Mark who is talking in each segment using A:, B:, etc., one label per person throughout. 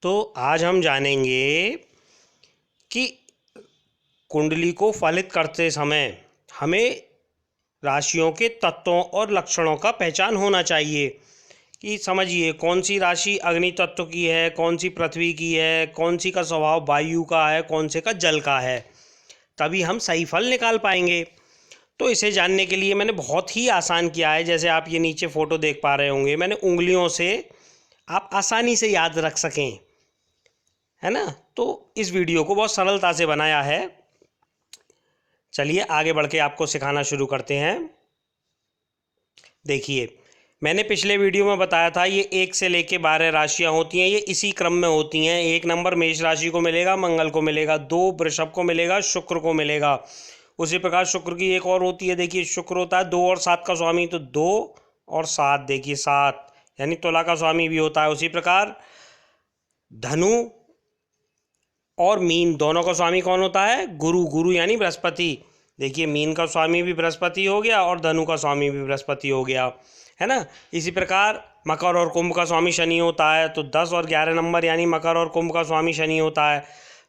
A: तो आज हम जानेंगे कि कुंडली को फलित करते समय हमें राशियों के तत्वों और लक्षणों का पहचान होना चाहिए। कि समझिए कौन सी राशि अग्नि तत्व की है, कौन सी पृथ्वी की है, कौन सी का स्वभाव वायु का है, कौन से का जल का है, तभी हम सही फल निकाल पाएंगे। तो इसे जानने के लिए मैंने बहुत ही आसान किया है। जैसे आप ये नीचे फ़ोटो देख पा रहे होंगे, मैंने उंगलियों से आप आसानी से याद रख सकें, है ना। तो इस वीडियो को बहुत सरलता से बनाया है। चलिए आगे बढ़ के आपको सिखाना शुरू करते हैं। देखिए, मैंने पिछले वीडियो में बताया था ये 1 से लेके 12 राशियां होती हैं, ये इसी क्रम में होती हैं। 1 नंबर मेष राशि को मिलेगा, मंगल को मिलेगा, 2 वृषभ को मिलेगा, शुक्र को मिलेगा। उसी प्रकार शुक्र की एक और होती है, देखिए शुक्र होता है 2 और 7 का स्वामी, तो 2 और 7, देखिए 7 यानी तुला का स्वामी भी होता है। उसी प्रकार धनु और मीन दोनों का स्वामी कौन होता है? गुरु। गुरु यानी बृहस्पति। देखिए मीन का स्वामी भी बृहस्पति हो गया और धनु का स्वामी भी बृहस्पति हो गया, है ना। इसी प्रकार मकर और कुंभ का स्वामी शनि होता है, तो 10 और 11 नंबर यानी मकर और कुंभ का स्वामी शनि होता है।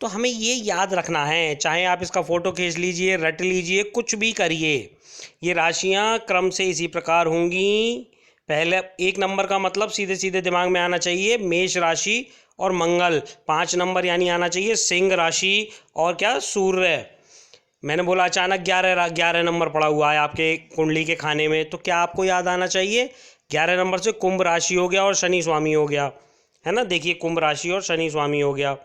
A: तो हमें ये याद रखना है, चाहे आप इसका फ़ोटो खींच लीजिए, रट लीजिए, कुछ भी करिए, ये राशियाँ क्रम से इसी प्रकार होंगी। पहले 1 नंबर का मतलब सीधे सीधे दिमाग में आना चाहिए मेष राशि और मंगल। 5 नंबर यानी आना चाहिए सिंह राशि और क्या, सूर्य। मैंने बोला अचानक 11 नंबर पड़ा हुआ है आपके कुंडली के खाने में, तो क्या आपको याद आना चाहिए? 11 नंबर से कुंभ राशि हो गया और शनि स्वामी हो गया, है ना। देखिए कुंभ राशि और शनि स्वामी हो गया।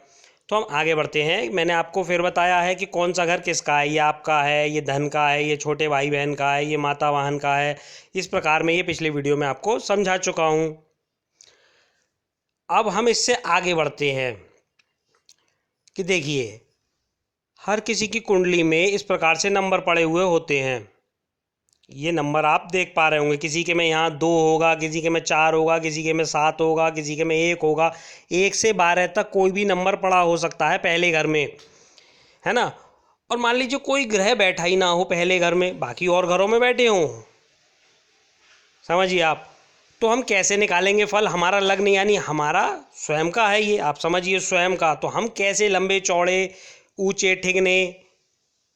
A: तो हम आगे बढ़ते हैं। मैंने आपको फिर बताया है कि कौन सा घर किसका है। ये आपका है, ये धन का है, ये छोटे भाई बहन का है, ये माता वाहन का है। इस प्रकार मैं ये पिछले वीडियो में आपको समझा चुका हूँ। अब हम इससे आगे बढ़ते हैं कि देखिए हर किसी की कुंडली में इस प्रकार से नंबर पड़े हुए होते हैं। ये नंबर आप देख पा रहे होंगे, किसी के में यहाँ 2 होगा, किसी के में 4 होगा, किसी के में 7 होगा, किसी के में 1 होगा। 1 से 12 तक कोई भी नंबर पड़ा हो सकता है पहले घर में, है ना। और मान लीजिए कोई ग्रह बैठा ही ना हो पहले घर में, बाकी और घरों में बैठे हों, समझिए आप। तो हम कैसे निकालेंगे फल? हमारा लग्न यानी हमारा स्वयं का है, ये आप समझिए स्वयं का। तो हम कैसे लंबे चौड़े, ऊंचे ठिगने,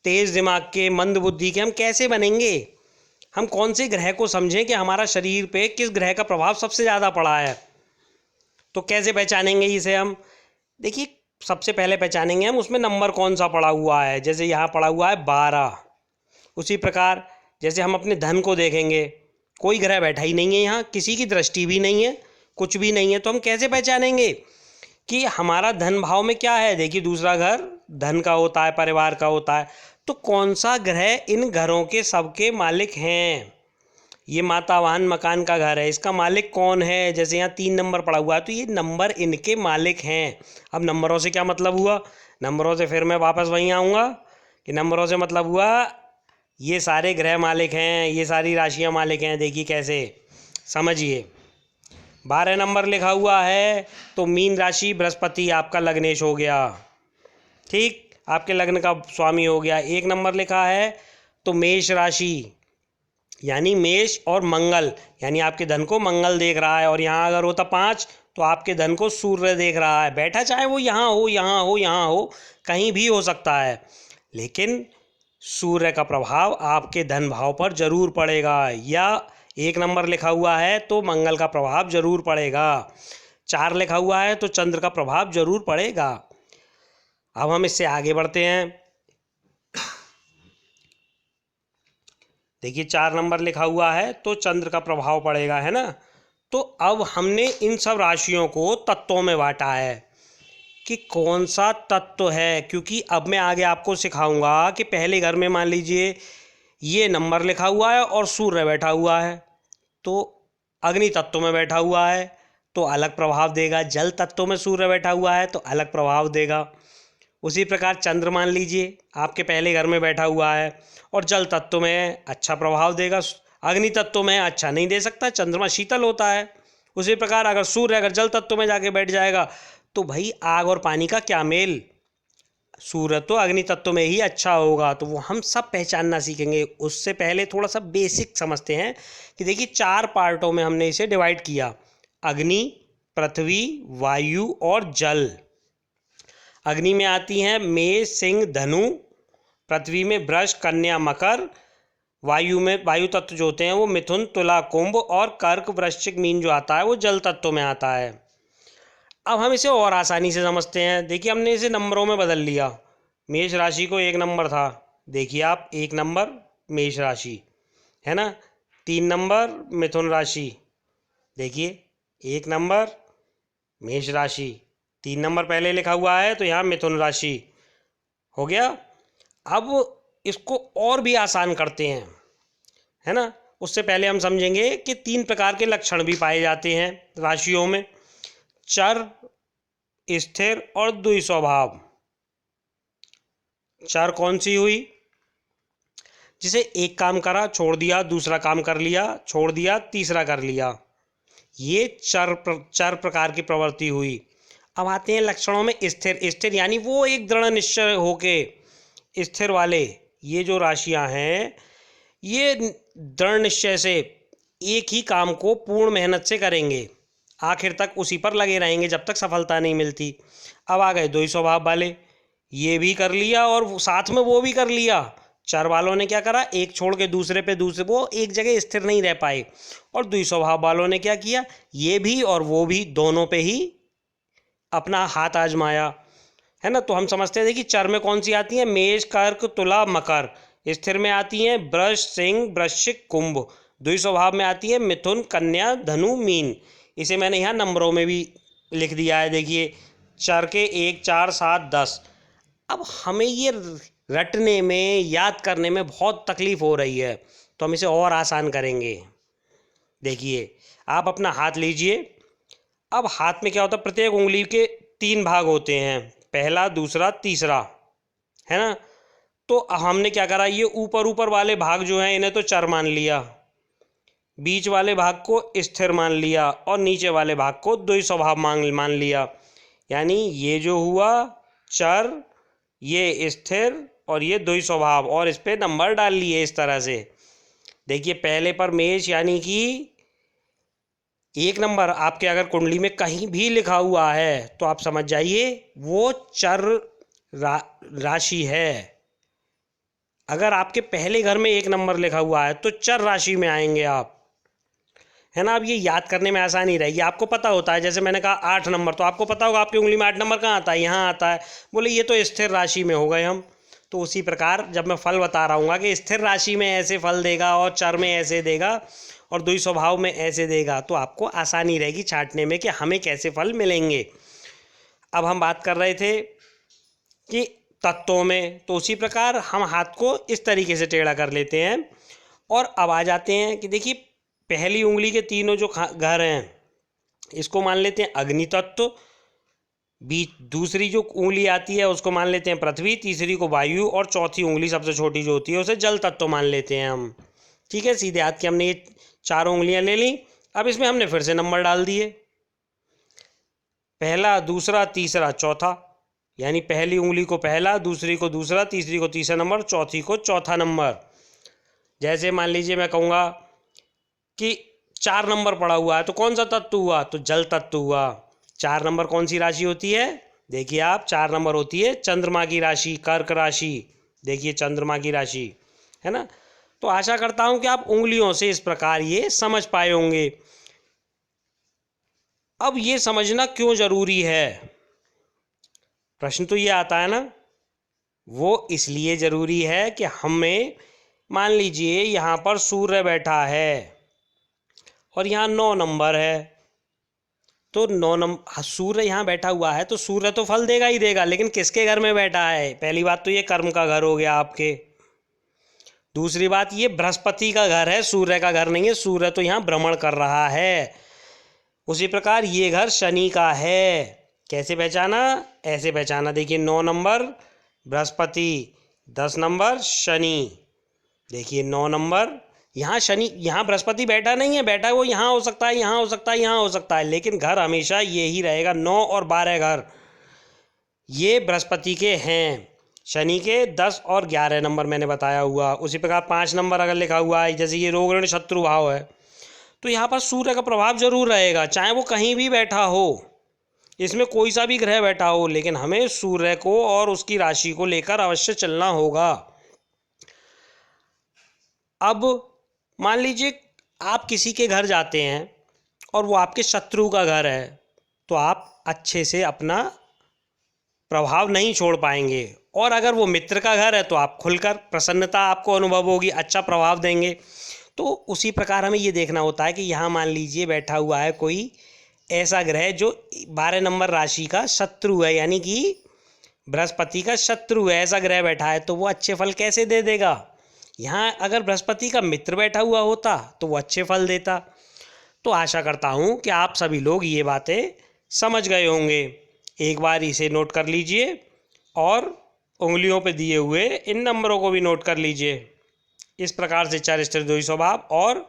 A: तेज दिमाग के, मंद बुद्धि के हम कैसे बनेंगे? हम कौन से ग्रह को समझें कि हमारा शरीर पे किस ग्रह का प्रभाव सबसे ज़्यादा पड़ा है? तो कैसे पहचानेंगे इसे हम? देखिए सबसे पहले पहचानेंगे हम उसमें नंबर कौन सा पड़ा हुआ है। जैसे यहाँ पड़ा हुआ है 12। उसी प्रकार जैसे हम अपने धन को देखेंगे, कोई ग्रह बैठा ही नहीं है यहाँ, किसी की दृष्टि भी नहीं है, कुछ भी नहीं है, तो हम कैसे पहचानेंगे कि हमारा धन भाव में क्या है? देखिए दूसरा घर धन का होता है, परिवार का होता है। तो कौन सा ग्रह इन घरों के सबके मालिक हैं? ये माता वाहन मकान का घर है, इसका मालिक कौन है? जैसे यहाँ 3 नंबर पड़ा हुआ है, तो ये नंबर इनके मालिक हैं। अब नंबरों से क्या मतलब हुआ? नंबरों से फिर मैं वापस वहीं आऊँगा कि नंबरों से मतलब हुआ ये सारे ग्रह मालिक हैं, ये सारी राशियाँ मालिक हैं। देखिए कैसे, समझिए 12 नंबर लिखा हुआ है तो मीन राशि बृहस्पति आपका लग्नेश हो गया, ठीक, आपके लग्न का स्वामी हो गया। 1 नंबर लिखा है तो मेष राशि यानी मेष और मंगल यानी आपके धन को मंगल देख रहा है। और यहाँ अगर होता 5 तो आपके धन को सूर्य देख रहा है। बैठा चाहे वो यहाँ हो, यहाँ हो, यहाँ हो, कहीं भी हो सकता है, लेकिन सूर्य का प्रभाव आपके धन भाव पर जरूर पड़ेगा। या 1 नंबर लिखा हुआ है तो मंगल का प्रभाव जरूर पड़ेगा। 4 लिखा हुआ है तो चंद्र का प्रभाव जरूर पड़ेगा। अब हम इससे आगे बढ़ते हैं। देखिए 4 नंबर लिखा हुआ है तो चंद्र का प्रभाव पड़ेगा, है ना। तो अब हमने इन सब राशियों को तत्वों में बांटा है कि कौन सा तत्व है, क्योंकि अब मैं आगे आपको सिखाऊंगा कि पहले घर में मान लीजिए ये नंबर लिखा हुआ है और सूर्य बैठा हुआ है, तो अग्नि तत्व में बैठा हुआ है तो अलग प्रभाव देगा। जल तत्व में सूर्य बैठा हुआ है तो अलग प्रभाव देगा। उसी प्रकार चंद्र मान लीजिए आपके पहले घर में बैठा हुआ है और जल तत्व में अच्छा प्रभाव देगा, अग्नि तत्व में अच्छा नहीं दे सकता, चंद्रमा शीतल होता है। उसी प्रकार अगर सूर्य अगर जल तत्व में जाके बैठ जाएगा तो भाई आग और पानी का क्या मेल, सूर्य तो अग्नि तत्व में ही अच्छा होगा। तो वो हम सब पहचानना सीखेंगे। उससे पहले थोड़ा सा बेसिक समझते हैं कि देखिए 4 पार्टों में हमने इसे डिवाइड किया, अग्नि, पृथ्वी, वायु और जल। अग्नि में आती हैं मेष, सिंह, धनु। पृथ्वी में वृष, कन्या, मकर। वायु में वायु तत्व जो होते हैं वो मिथुन, तुला, कुंभ। और कर्क, वृश्चिक, मीन जो आता है वो जल तत्व में आता है। अब हम इसे और आसानी से समझते हैं। देखिए हमने इसे नंबरों में बदल लिया। मेष राशि को 1 नंबर था, देखिए आप 1 नंबर मेष राशि है ना। 3 नंबर मिथुन राशि, देखिए 1 नंबर मेष राशि। 3 नंबर पहले लिखा हुआ है तो यहाँ मिथुन राशि हो गया। अब इसको और भी आसान करते हैं, है ना। उससे पहले हम समझेंगे कि 3 प्रकार के लक्षण भी पाए जाते हैं राशियों में, चर, स्थिर और द्विस्वभाव। चर कौन सी हुई? जिसे एक काम करा छोड़ दिया, दूसरा काम कर लिया छोड़ दिया, तीसरा कर लिया, ये चर प्रकार की प्रवृत्ति हुई। अब आते हैं लक्षणों में स्थिर। स्थिर यानी वो एक दृढ़ निश्चय होके स्थिर वाले, ये जो राशियां हैं ये दृढ़ निश्चय से एक ही काम को पूर्ण मेहनत से करेंगे, आखिर तक उसी पर लगे रहेंगे जब तक सफलता नहीं मिलती। अब आ गए द्वैत स्वभाव वाले, ये भी कर लिया और साथ में वो भी कर लिया। चर वालों ने क्या करा, एक छोड़ के दूसरे पे, दूसरे वो एक जगह स्थिर नहीं रह पाए। और द्वैत स्वभाव वालों ने क्या किया, ये भी और वो भी दोनों पे ही अपना हाथ आजमाया, है ना। तो हम समझते हैं कि चर में कौन सी आती है, मेष, कर्क, तुला, मकर। स्थिर में आती हैं वृष, सिंह, वृश्चिक, कुंभ। द्वैत स्वभाव में आती है मिथुन, कन्या, धनु, मीन। इसे मैंने यहाँ नंबरों में भी लिख दिया है, देखिए चर के 1, 4, 7, 10। अब हमें ये रटने में, याद करने में बहुत तकलीफ हो रही है, तो हम इसे और आसान करेंगे। देखिए आप अपना हाथ लीजिए। अब हाथ में क्या होता है, प्रत्येक उंगली के 3 भाग होते हैं, पहला, दूसरा, तीसरा, है ना। तो हमने क्या करा, ये ऊपर ऊपर वाले भाग जो हैं इन्हें तो चर मान लिया, बीच वाले भाग को स्थिर मान लिया और नीचे वाले भाग को द्वैत स्वभाव मान लिया। यानी ये जो हुआ चर, ये स्थिर और ये द्वैत स्वभाव, और इस पे नंबर डाल लिए इस तरह से। देखिए पहले पर मेष यानी कि 1 नंबर आपके अगर कुंडली में कहीं भी लिखा हुआ है तो आप समझ जाइए वो चर राशि है। अगर आपके पहले घर में 1 नंबर लिखा हुआ है तो चर राशि में आएंगे आप, है ना। अब ये याद करने में आसानी रहेगी, आपको पता होता है। जैसे मैंने कहा 8 नंबर, तो आपको पता होगा आपकी उंगली में 8 नंबर कहाँ आता है, यहाँ आता है। बोले ये तो स्थिर राशि में हो गए हम। तो उसी प्रकार जब मैं फल बता रहा हूँ कि स्थिर राशि में ऐसे फल देगा और चर में ऐसे देगा और द्वैत स्वभाव में ऐसे देगा, तो आपको आसानी रहेगी छांटने में कि हमें कैसे फल मिलेंगे। अब हम बात कर रहे थे कि तत्वों में, तो उसी प्रकार हम हाथ को इस तरीके से टेढ़ा कर लेते हैं। और अब आ जाते हैं कि देखिए पहली उंगली के तीनों जो घर हैं इसको मान लेते हैं अग्नि तत्व, बीच दूसरी जो उंगली आती है उसको मान लेते हैं पृथ्वी, तीसरी को वायु, और चौथी उंगली सबसे छोटी जो होती है उसे जल तत्व मान लेते हैं हम। ठीक है, सीधे हाथ की हमने ये 4 उंगलियां ले ली। अब इसमें हमने फिर से नंबर डाल दिए, पहला, दूसरा, तीसरा, चौथा। यानी पहली उंगली को पहला, दूसरी को दूसरा, तीसरी को तीसरा नंबर, चौथी को चौथा नंबर। जैसे मान लीजिए मैं कहूँगा कि 4 नंबर पड़ा हुआ है तो कौन सा तत्व हुआ, तो जल तत्व हुआ। 4 नंबर कौन सी राशि होती है, देखिए आप 4 नंबर होती है चंद्रमा की राशि, कर्क राशि। देखिए चंद्रमा की राशि, है ना। तो आशा करता हूं कि आप उंगलियों से इस प्रकार ये समझ पाए होंगे। अब ये समझना क्यों जरूरी है, प्रश्न तो ये आता है ना। वो इसलिए जरूरी है कि हमें, मान लीजिए यहाँ पर सूर्य बैठा है और यहाँ 9 नंबर है, तो 9 नंबर सूर्य यहाँ बैठा हुआ है तो सूर्य तो फल देगा ही देगा, लेकिन किसके घर में बैठा है, पहली बात तो ये कर्म का घर हो गया आपके। दूसरी बात ये बृहस्पति का घर है, सूर्य का घर नहीं है, सूर्य तो यहाँ भ्रमण कर रहा है। उसी प्रकार ये घर शनि का है। कैसे पहचाना, ऐसे पहचाना, देखिए 9 नंबर बृहस्पति, 10 नंबर शनि। देखिए 9 नंबर यहाँ शनि, यहाँ बृहस्पति बैठा नहीं है, बैठा वो यहाँ हो सकता है, यहाँ हो सकता है, यहाँ हो सकता है, लेकिन घर हमेशा ये ही रहेगा। 9 और 12 घर ये बृहस्पति के हैं, शनि के 10 और 11 नंबर मैंने बताया हुआ। उसी प्रकार 5 नंबर अगर लिखा हुआ है, जैसे ये रोग ऋण शत्रु भाव है, तो यहाँ पर सूर्य का प्रभाव जरूर रहेगा, चाहे वो कहीं भी बैठा हो, इसमें कोई सा भी ग्रह बैठा हो, लेकिन हमें सूर्य को और उसकी राशि को लेकर अवश्य चलना होगा। अब मान लीजिए आप किसी के घर जाते हैं और वो आपके शत्रु का घर है, तो आप अच्छे से अपना प्रभाव नहीं छोड़ पाएंगे, और अगर वो मित्र का घर है तो आप खुलकर प्रसन्नता आपको अनुभव होगी, अच्छा प्रभाव देंगे। तो उसी प्रकार हमें ये देखना होता है कि यहाँ मान लीजिए बैठा हुआ है कोई ऐसा ग्रह जो 12 नंबर राशि का शत्रु है, यानी कि बृहस्पति का शत्रु है, ऐसा ग्रह बैठा है, तो वो अच्छे फल कैसे दे देगा। यहाँ अगर बृहस्पति का मित्र बैठा हुआ होता तो वो अच्छे फल देता। तो आशा करता हूँ कि आप सभी लोग ये बातें समझ गए होंगे। एक बार इसे नोट कर लीजिए और उंगलियों पे दिए हुए इन नंबरों को भी नोट कर लीजिए। इस प्रकार से चारित्र्य द्वयी स्वभाव और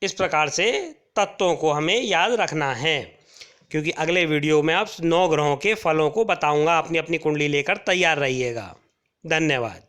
A: इस प्रकार से तत्वों को हमें याद रखना है, क्योंकि अगले वीडियो में आप 9 ग्रहों के फलों को बताऊंगा। अपनी अपनी कुंडली लेकर तैयार रहिएगा। धन्यवाद।